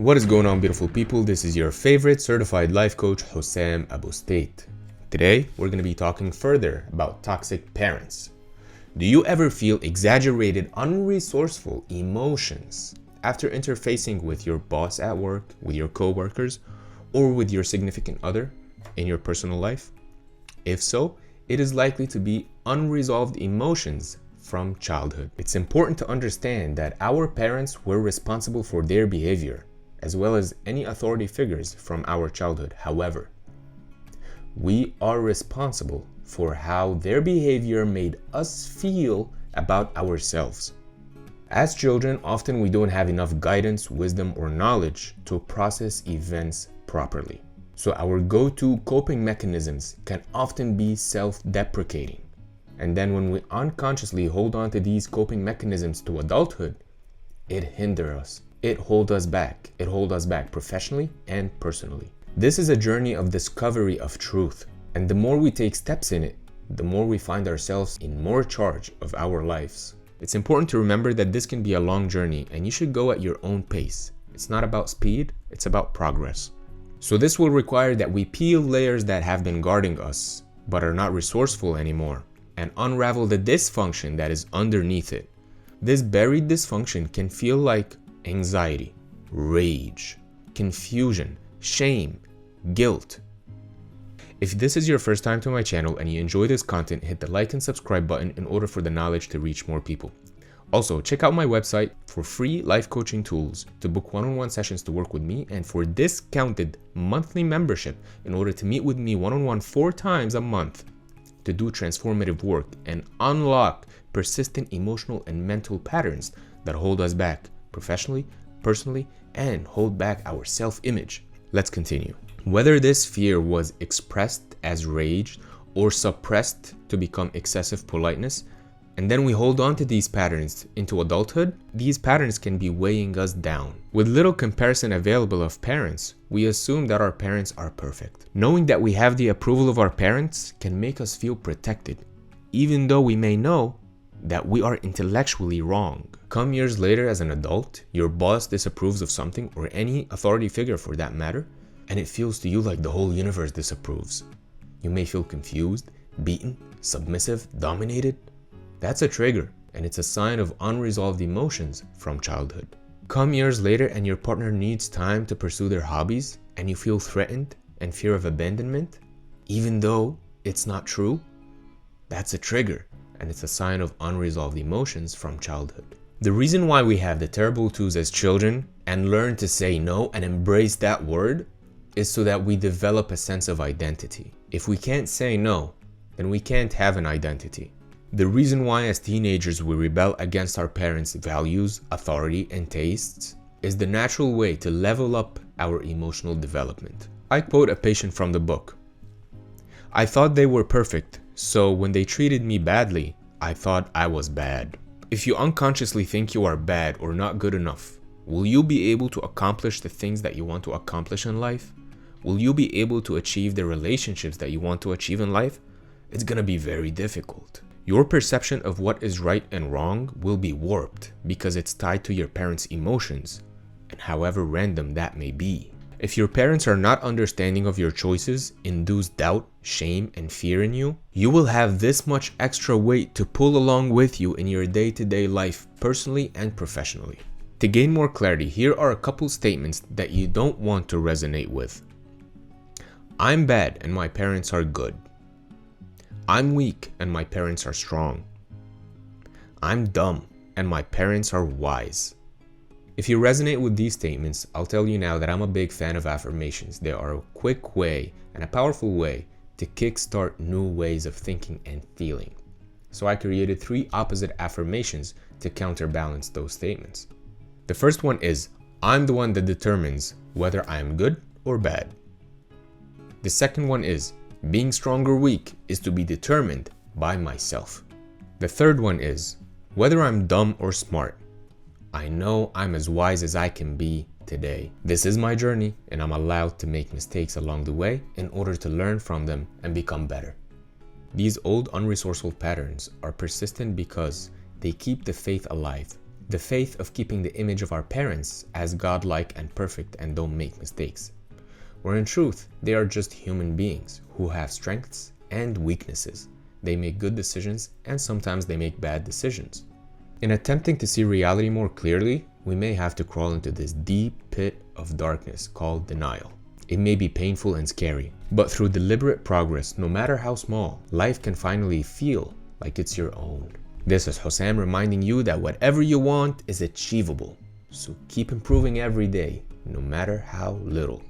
What is going on, beautiful people? This is your favorite certified life coach, Hussam Abu State. Today, we're going to be talking further about toxic parents. Do you ever feel exaggerated, unresourceful emotions after interfacing with your boss at work, with your coworkers, or with your significant other in your personal life? If so, it is likely to be unresolved emotions from childhood. It's important to understand that our parents were responsible for their behavior, as well as any authority figures from our childhood. However, we are responsible for how their behavior made us feel about ourselves. As children, often we don't have enough guidance, wisdom, or knowledge to process events properly. So our go-to coping mechanisms can often be self-deprecating. And then when we unconsciously hold on to these coping mechanisms to adulthood, it hinders us. It holds us back. It holds us back professionally and personally. This is a journey of discovery of truth. And the more we take steps in it, the more we find ourselves in more charge of our lives. It's important to remember that this can be a long journey and you should go at your own pace. It's not about speed, it's about progress. So this will require that we peel layers that have been guarding us, but are not resourceful anymore, and unravel the dysfunction that is underneath it. This buried dysfunction can feel like anxiety, rage, confusion, shame, guilt. If this is your first time to my channel and you enjoy this content, hit the like and subscribe button in order for the knowledge to reach more people. Also, check out my website for free life coaching tools, to book one-on-one sessions to work with me, and for discounted monthly membership in order to meet with me one-on-one 4 times a month to do transformative work and unlock persistent emotional and mental patterns that hold us back professionally, personally, and hold back our self-image. Let's continue. Whether this fear was expressed as rage or suppressed to become excessive politeness, and then we hold on to these patterns into adulthood, these patterns can be weighing us down. With little comparison available of parents, we assume that our parents are perfect. Knowing that we have the approval of our parents can make us feel protected, even though we may know that we are intellectually wrong. Come years later as an adult, your boss disapproves of something, or any authority figure for that matter, and it feels to you like the whole universe disapproves. You may feel confused, beaten, submissive, dominated. That's a trigger, and it's a sign of unresolved emotions from childhood. Come years later and your partner needs time to pursue their hobbies, and you feel threatened and fear of abandonment, even though it's not true. That's a trigger, and it's a sign of unresolved emotions from childhood. The reason why we have the terrible twos as children and learn to say no and embrace that word is so that we develop a sense of identity. If we can't say no, then we can't have an identity. The reason why as teenagers we rebel against our parents' values, authority, and tastes is the natural way to level up our emotional development. I quote a patient from the book. "I thought they were perfect, so when they treated me badly, I thought I was bad." If you unconsciously think you are bad or not good enough, will you be able to accomplish the things that you want to accomplish in life? Will you be able to achieve the relationships that you want to achieve in life? It's gonna be very difficult. Your perception of what is right and wrong will be warped because it's tied to your parents' emotions, and however random that may be. If your parents are not understanding of your choices, induce doubt, shame, and fear in you, you will have this much extra weight to pull along with you in your day-to-day life, personally and professionally. To gain more clarity, here are a couple statements that you don't want to resonate with. I'm bad and my parents are good. I'm weak and my parents are strong. I'm dumb and my parents are wise. If you resonate with these statements, I'll tell you now that I'm a big fan of affirmations. They are a quick way and a powerful way to kickstart new ways of thinking and feeling. So I created 3 opposite affirmations to counterbalance those statements. The first one is, I'm the one that determines whether I am good or bad. The second one is, being strong or weak is to be determined by myself. The third one is, whether I'm dumb or smart, I know I'm as wise as I can be today. This is my journey and I'm allowed to make mistakes along the way in order to learn from them and become better. These old unresourceful patterns are persistent because they keep the faith alive The faith of keeping the image of our parents as godlike and perfect and don't make mistakes, where in truth, they are just human beings who have strengths and weaknesses. They make good decisions and sometimes they make bad decisions. In attempting to see reality more clearly, we may have to crawl into this deep pit of darkness called denial. It may be painful and scary, but through deliberate progress, no matter how small, life can finally feel like it's your own. This is Hussam reminding you that whatever you want is achievable. So keep improving every day, no matter how little.